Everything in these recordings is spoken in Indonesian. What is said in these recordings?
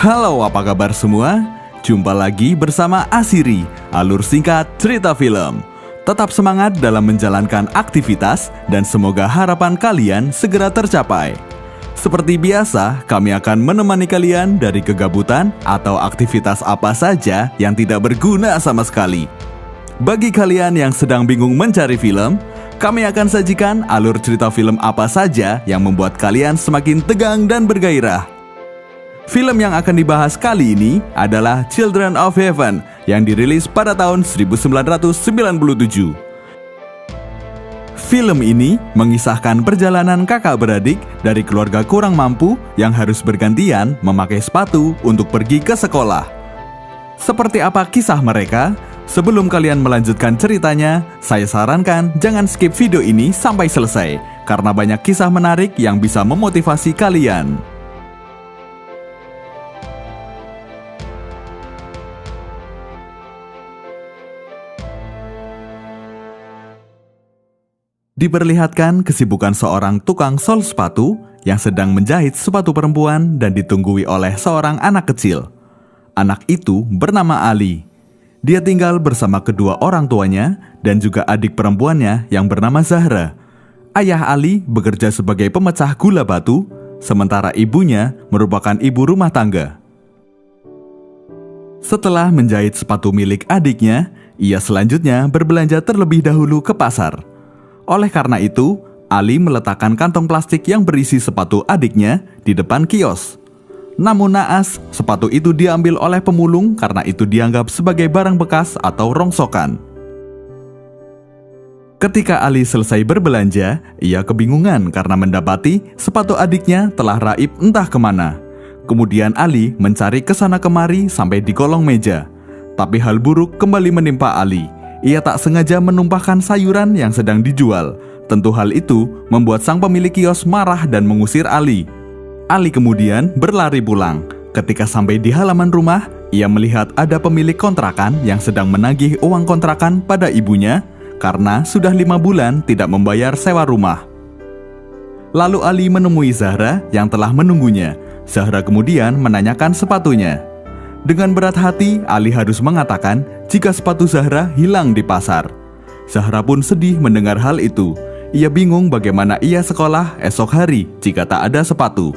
Halo, apa kabar semua? Jumpa lagi bersama Asiri, alur singkat cerita film. Tetap semangat dalam menjalankan aktivitas dan semoga harapan kalian segera tercapai. Seperti biasa, kami akan menemani kalian dari kegabutan atau aktivitas apa saja yang tidak berguna sama sekali. Bagi kalian yang sedang bingung mencari film, kami akan sajikan alur cerita film apa saja yang membuat kalian semakin tegang dan bergairah. Film yang akan dibahas kali ini adalah Children of Heaven yang dirilis pada tahun 1997. Film ini mengisahkan perjalanan kakak beradik dari keluarga kurang mampu yang harus bergantian memakai sepatu untuk pergi ke sekolah. Seperti apa kisah mereka? Sebelum kalian melanjutkan ceritanya, saya sarankan jangan skip video ini sampai selesai karena banyak kisah menarik yang bisa memotivasi kalian. Diperlihatkan kesibukan seorang tukang sol sepatu yang sedang menjahit sepatu perempuan dan ditunggui oleh seorang anak kecil. Anak itu bernama Ali. Dia tinggal bersama kedua orang tuanya dan juga adik perempuannya yang bernama Zahra. Ayah Ali bekerja sebagai pemecah gula batu, sementara ibunya merupakan ibu rumah tangga. Setelah menjahit sepatu milik adiknya, ia selanjutnya berbelanja terlebih dahulu ke pasar. Oleh karena itu, Ali meletakkan kantong plastik yang berisi sepatu adiknya di depan kios. Namun naas, sepatu itu diambil oleh pemulung karena itu dianggap sebagai barang bekas atau rongsokan. Ketika Ali selesai berbelanja, ia kebingungan karena mendapati sepatu adiknya telah raib entah kemana. Kemudian Ali mencari kesana kemari sampai di kolong meja. Tapi hal buruk kembali menimpa Ali. Ia tak sengaja menumpahkan sayuran yang sedang dijual. Tentu hal itu membuat sang pemilik kios marah dan mengusir Ali. Ali kemudian berlari pulang. Ketika sampai di halaman rumah, ia melihat ada pemilik kontrakan yang sedang menagih uang kontrakan pada ibunya karena sudah 5 bulan tidak membayar sewa rumah. Lalu Ali menemui Zahra yang telah menunggunya. Zahra kemudian menanyakan sepatunya. Dengan berat hati, Ali harus mengatakan jika sepatu Zahra hilang di pasar. Zahra pun sedih mendengar hal itu. Ia bingung bagaimana ia sekolah esok hari jika tak ada sepatu.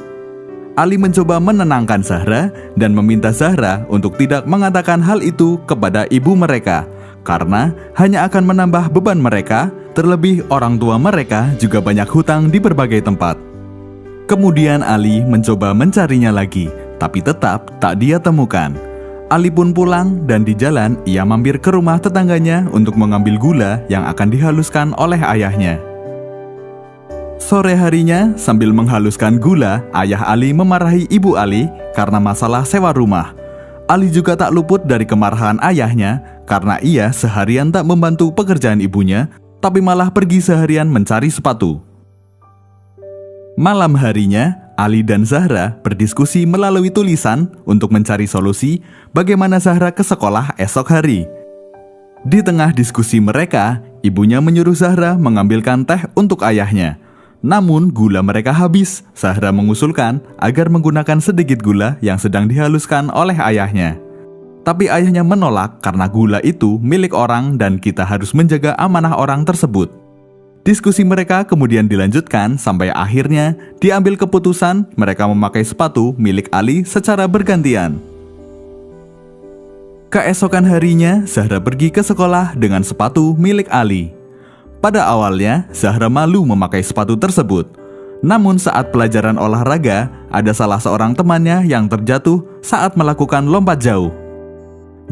Ali mencoba menenangkan Zahra dan meminta Zahra untuk tidak mengatakan hal itu kepada ibu mereka, karena hanya akan menambah beban mereka, terlebih orang tua mereka juga banyak hutang di berbagai tempat. Kemudian Ali mencoba mencarinya lagi, tapi tetap tak dia temukan. Ali pun pulang dan di jalan ia mampir ke rumah tetangganya untuk mengambil gula yang akan dihaluskan oleh ayahnya. Sore harinya, sambil menghaluskan gula, ayah Ali memarahi ibu Ali karena masalah sewa rumah. Ali juga tak luput dari kemarahan ayahnya karena ia seharian tak membantu pekerjaan ibunya, tapi malah pergi seharian mencari sepatu. Malam harinya, Ali dan Zahra berdiskusi melalui tulisan untuk mencari solusi bagaimana Zahra ke sekolah esok hari. Di tengah diskusi mereka, ibunya menyuruh Zahra mengambilkan teh untuk ayahnya. Namun gula mereka habis. Zahra mengusulkan agar menggunakan sedikit gula yang sedang dihaluskan oleh ayahnya. Tapi ayahnya menolak karena gula itu milik orang dan kita harus menjaga amanah orang tersebut. Diskusi mereka kemudian dilanjutkan sampai akhirnya diambil keputusan mereka memakai sepatu milik Ali secara bergantian. Keesokan harinya, Zahra pergi ke sekolah dengan sepatu milik Ali. Pada awalnya, Zahra malu memakai sepatu tersebut. Namun saat pelajaran olahraga, ada salah seorang temannya yang terjatuh saat melakukan lompat jauh.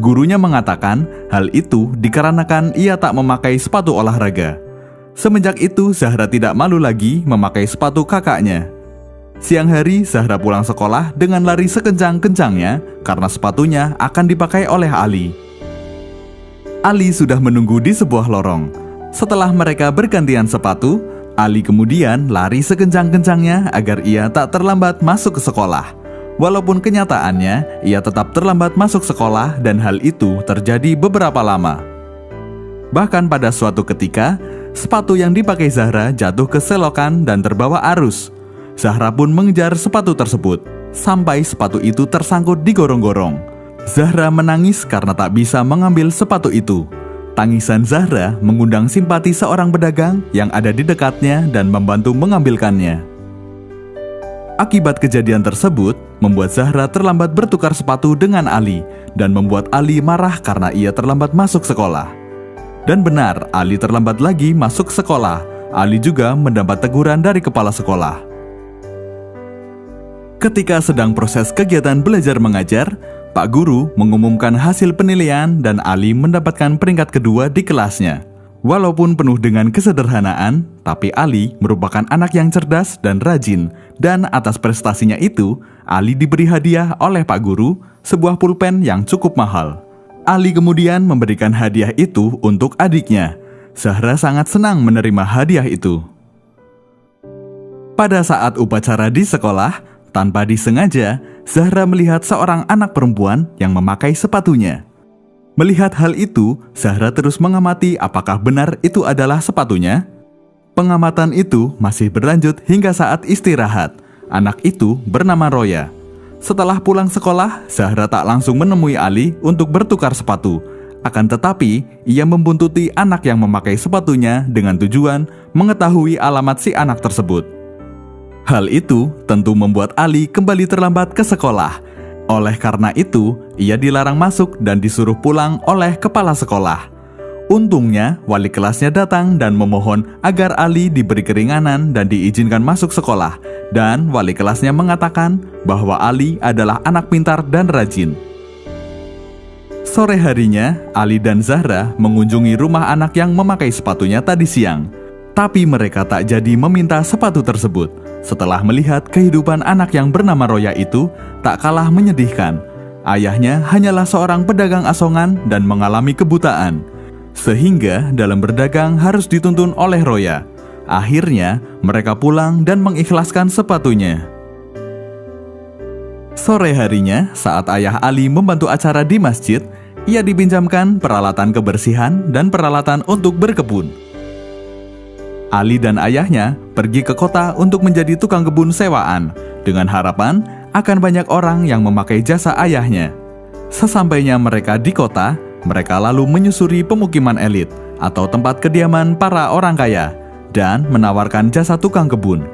Gurunya mengatakan hal itu dikarenakan ia tak memakai sepatu olahraga. Semenjak itu, Zahra tidak malu lagi memakai sepatu kakaknya. Siang hari, Zahra pulang sekolah dengan lari sekencang-kencangnya karena sepatunya akan dipakai oleh Ali. Ali sudah menunggu di sebuah lorong. Setelah mereka bergantian sepatu, Ali kemudian lari sekencang-kencangnya agar ia tak terlambat masuk ke sekolah. Walaupun kenyataannya, ia tetap terlambat masuk sekolah dan hal itu terjadi beberapa lama. Bahkan pada suatu ketika, sepatu yang dipakai Zahra jatuh ke selokan dan terbawa arus. Zahra pun mengejar sepatu tersebut. sampai sepatu itu tersangkut di gorong-gorong. Zahra menangis karena tak bisa mengambil sepatu itu. Tangisan Zahra mengundang simpati seorang pedagang yang ada di dekatnya dan membantu mengambilkannya. Akibat kejadian tersebut, membuat Zahra terlambat bertukar sepatu dengan Ali dan membuat Ali marah karena ia terlambat masuk sekolah. Dan benar, Ali terlambat lagi masuk sekolah. Ali juga mendapat teguran dari kepala sekolah. Ketika sedang proses kegiatan belajar mengajar, Pak Guru mengumumkan hasil penilaian dan Ali mendapatkan peringkat kedua di kelasnya. Walaupun penuh dengan kesederhanaan, tapi Ali merupakan anak yang cerdas dan rajin, dan atas prestasinya itu, Ali diberi hadiah oleh Pak Guru, sebuah pulpen yang cukup mahal. Ali kemudian memberikan hadiah itu untuk adiknya. Zahra sangat senang menerima hadiah itu. Pada saat upacara di sekolah, tanpa disengaja, Zahra melihat seorang anak perempuan yang memakai sepatunya. Melihat hal itu, Zahra terus mengamati apakah benar itu adalah sepatunya. Pengamatan itu masih berlanjut hingga saat istirahat. Anak itu bernama Roya. Setelah pulang sekolah, Zahra tak langsung menemui Ali untuk bertukar sepatu. Akan tetapi, ia membuntuti anak yang memakai sepatunya dengan tujuan mengetahui alamat si anak tersebut. Hal itu tentu membuat Ali kembali terlambat ke sekolah. Oleh karena itu, ia dilarang masuk dan disuruh pulang oleh kepala sekolah. Untungnya, wali kelasnya datang dan memohon agar Ali diberi keringanan dan diizinkan masuk sekolah. Dan wali kelasnya mengatakan bahwa Ali adalah anak pintar dan rajin. Sore harinya, Ali dan Zahra mengunjungi rumah anak yang memakai sepatunya tadi siang. Tapi mereka tak jadi meminta sepatu tersebut. Setelah melihat kehidupan anak yang bernama Roya itu tak kalah menyedihkan. Ayahnya hanyalah seorang pedagang asongan dan mengalami kebutaan. Sehingga dalam berdagang harus dituntun oleh Roya. Akhirnya mereka pulang dan mengikhlaskan sepatunya. Sore harinya, saat ayah Ali membantu acara di masjid, ia dipinjamkan peralatan kebersihan dan peralatan untuk berkebun. Ali dan ayahnya pergi ke kota untuk menjadi tukang kebun sewaan, dengan harapan akan banyak orang yang memakai jasa ayahnya. Sesampainya mereka di kota, mereka lalu menyusuri pemukiman elit atau tempat kediaman para orang kaya dan menawarkan jasa tukang kebun.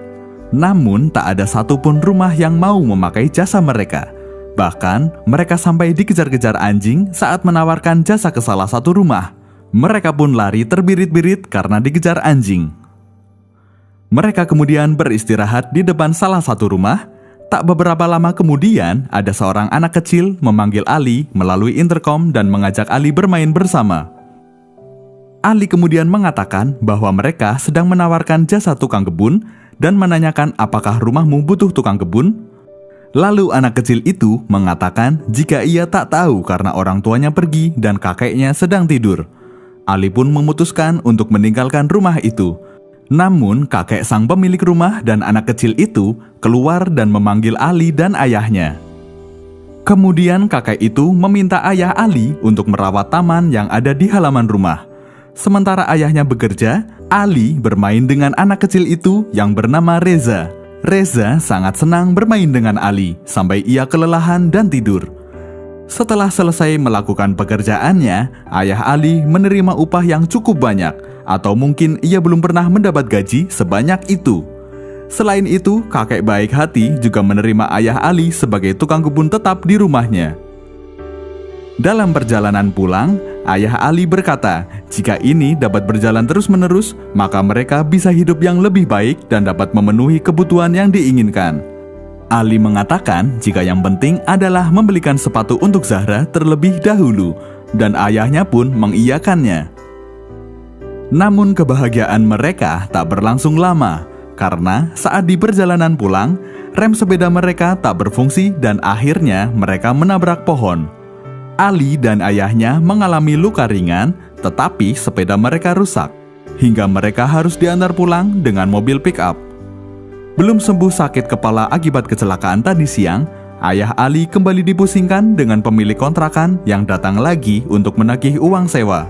Namun tak ada satupun rumah yang mau memakai jasa mereka. Bahkan mereka sampai dikejar-kejar anjing saat menawarkan jasa ke salah satu rumah. Mereka pun lari terbirit-birit karena dikejar anjing. Mereka kemudian beristirahat di depan salah satu rumah. Tak beberapa lama kemudian, ada seorang anak kecil memanggil Ali melalui intercom dan mengajak Ali bermain bersama. Ali kemudian mengatakan bahwa mereka sedang menawarkan jasa tukang kebun dan menanyakan apakah rumahmu butuh tukang kebun. Lalu anak kecil itu mengatakan jika ia tak tahu karena orang tuanya pergi dan kakeknya sedang tidur. Ali pun memutuskan untuk meninggalkan rumah itu. Namun kakek sang pemilik rumah dan anak kecil itu keluar dan memanggil Ali dan ayahnya. Kemudian kakek itu meminta ayah Ali untuk merawat taman yang ada di halaman rumah. Sementara ayahnya bekerja, Ali bermain dengan anak kecil itu yang bernama Reza. Reza sangat senang bermain dengan Ali sampai ia kelelahan dan tidur. Setelah selesai melakukan pekerjaannya, ayah Ali menerima upah yang cukup banyak, atau mungkin ia belum pernah mendapat gaji sebanyak itu. Selain itu, kakek baik hati juga menerima ayah Ali sebagai tukang kebun tetap di rumahnya. Dalam perjalanan pulang, ayah Ali berkata, jika ini dapat berjalan terus-menerus, maka mereka bisa hidup yang lebih baik dan dapat memenuhi kebutuhan yang diinginkan. Ali mengatakan jika yang penting adalah membelikan sepatu untuk Zahra terlebih dahulu, dan ayahnya pun mengiyakannya. Namun kebahagiaan mereka tak berlangsung lama, karena saat di perjalanan pulang, rem sepeda mereka tak berfungsi dan akhirnya mereka menabrak pohon. Ali dan ayahnya mengalami luka ringan, tetapi sepeda mereka rusak, hingga mereka harus diantar pulang dengan mobil pick-up. Belum sembuh sakit kepala akibat kecelakaan tadi siang, ayah Ali kembali dipusingkan dengan pemilik kontrakan yang datang lagi untuk menagih uang sewa.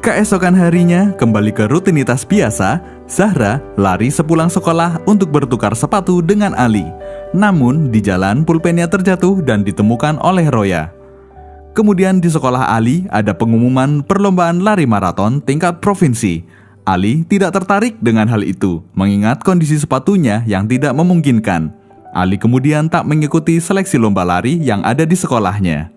Keesokan harinya, kembali ke rutinitas biasa, Zahra lari sepulang sekolah untuk bertukar sepatu dengan Ali. Namun di jalan pulpennya terjatuh dan ditemukan oleh Roya. Kemudian di sekolah Ali ada pengumuman perlombaan lari maraton tingkat provinsi. Ali tidak tertarik dengan hal itu, mengingat kondisi sepatunya yang tidak memungkinkan. Ali kemudian tak mengikuti seleksi lomba lari yang ada di sekolahnya.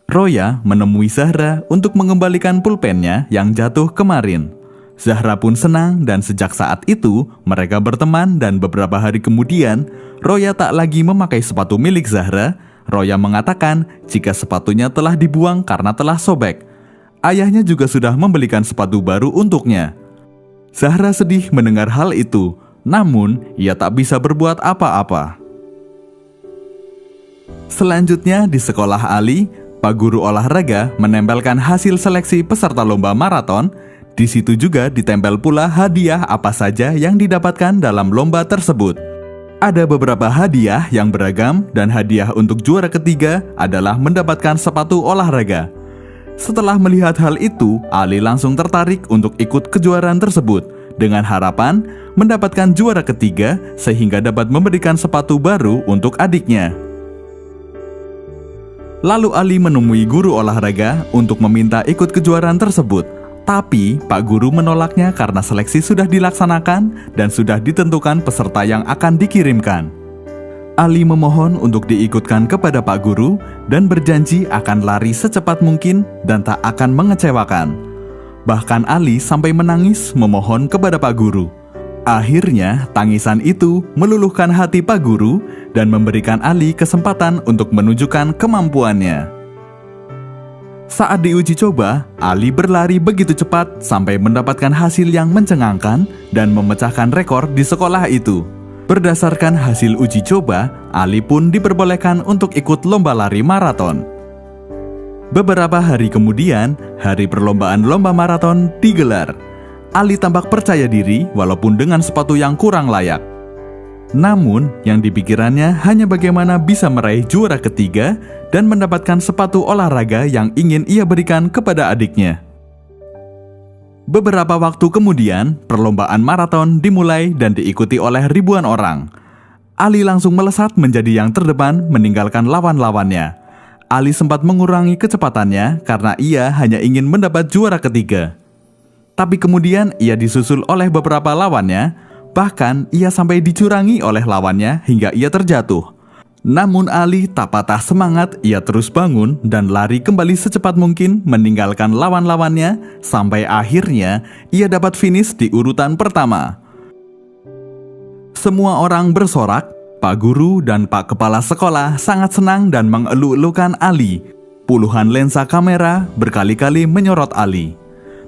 Roya menemui Zahra untuk mengembalikan pulpennya yang jatuh kemarin. Zahra pun senang dan sejak saat itu mereka berteman dan beberapa hari kemudian Roya tak lagi memakai sepatu milik Zahra. Roya mengatakan jika sepatunya telah dibuang karena telah sobek. Ayahnya juga sudah membelikan sepatu baru untuknya. Zahra sedih mendengar hal itu, namun ia tak bisa berbuat apa-apa. Selanjutnya di sekolah Ali, Pak Guru olahraga menempelkan hasil seleksi peserta lomba maraton. Di situ juga ditempel pula hadiah apa saja yang didapatkan dalam lomba tersebut. Ada beberapa hadiah yang beragam dan hadiah untuk juara ketiga adalah mendapatkan sepatu olahraga. Setelah melihat hal itu, Ali langsung tertarik untuk ikut kejuaraan tersebut dengan harapan mendapatkan juara ketiga sehingga dapat memberikan sepatu baru untuk adiknya. Lalu Ali menemui guru olahraga untuk meminta ikut kejuaraan tersebut. Tapi Pak Guru menolaknya karena seleksi sudah dilaksanakan dan sudah ditentukan peserta yang akan dikirimkan. Ali memohon untuk diikutkan kepada Pak Guru dan berjanji akan lari secepat mungkin dan tak akan mengecewakan. Bahkan Ali sampai menangis memohon kepada Pak Guru. Akhirnya tangisan itu meluluhkan hati Pak Guru dan memberikan Ali kesempatan untuk menunjukkan kemampuannya. Saat diuji coba, Ali berlari begitu cepat sampai mendapatkan hasil yang mencengangkan dan memecahkan rekor di sekolah itu. Berdasarkan hasil uji coba, Ali pun diperbolehkan untuk ikut lomba lari maraton. Beberapa hari kemudian, hari perlombaan lomba maraton digelar. Ali tampak percaya diri walaupun dengan sepatu yang kurang layak. Namun, yang dipikirannya hanya bagaimana bisa meraih juara ketiga dan mendapatkan sepatu olahraga yang ingin ia berikan kepada adiknya. Beberapa waktu kemudian, perlombaan maraton dimulai dan diikuti oleh ribuan orang. Ali langsung melesat menjadi yang terdepan meninggalkan lawan-lawannya. Ali sempat mengurangi kecepatannya karena ia hanya ingin mendapat juara ketiga. Tapi kemudian ia disusul oleh beberapa lawannya. Bahkan ia sampai dicurangi oleh lawannya hingga ia terjatuh. Namun Ali tak patah semangat, ia terus bangun dan lari kembali secepat mungkin meninggalkan lawan-lawannya sampai akhirnya ia dapat finish di urutan pertama. Semua orang bersorak, Pak Guru dan Pak Kepala Sekolah sangat senang dan mengeluk-elukan Ali. Puluhan lensa kamera berkali-kali menyorot Ali.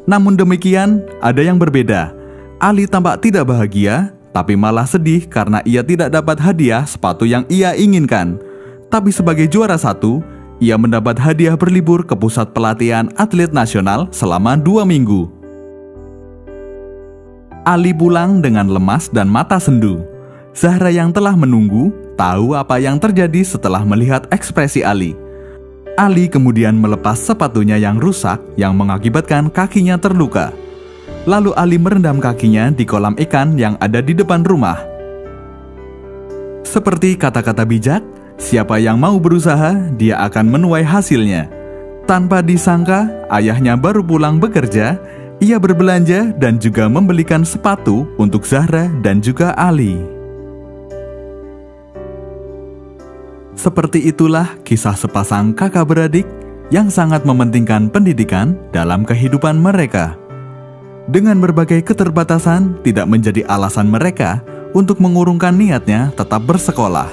Namun demikian, ada yang berbeda. Ali tampak tidak bahagia, tapi malah sedih karena ia tidak dapat hadiah sepatu yang ia inginkan. Tapi sebagai juara satu, ia mendapat hadiah berlibur ke pusat pelatihan atlet nasional selama 2 minggu. Ali pulang dengan lemas dan mata sendu. Zahra yang telah menunggu, tahu apa yang terjadi setelah melihat ekspresi Ali. Ali kemudian melepas sepatunya yang rusak yang mengakibatkan kakinya terluka. Lalu Ali merendam kakinya di kolam ikan yang ada di depan rumah. Seperti kata-kata bijak, siapa yang mau berusaha, dia akan menuai hasilnya. Tanpa disangka, ayahnya baru pulang bekerja, ia berbelanja dan juga membelikan sepatu untuk Zahra dan juga Ali. Seperti itulah kisah sepasang kakak beradik yang sangat mementingkan pendidikan dalam kehidupan mereka. Dengan berbagai keterbatasan tidak menjadi alasan mereka untuk mengurungkan niatnya tetap bersekolah.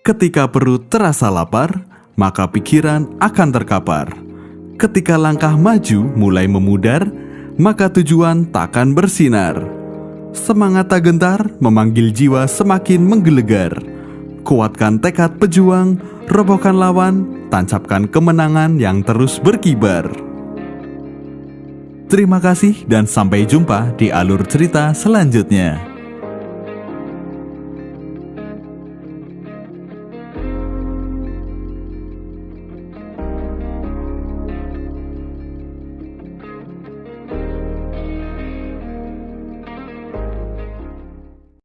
Ketika perut terasa lapar, maka pikiran akan terkapar. Ketika langkah maju mulai memudar, maka tujuan takkan bersinar. Semangat tak gentar memanggil jiwa semakin menggelegar. Kuatkan tekad pejuang, robohkan lawan, tancapkan kemenangan yang terus berkibar. Terima kasih dan sampai jumpa di alur cerita selanjutnya.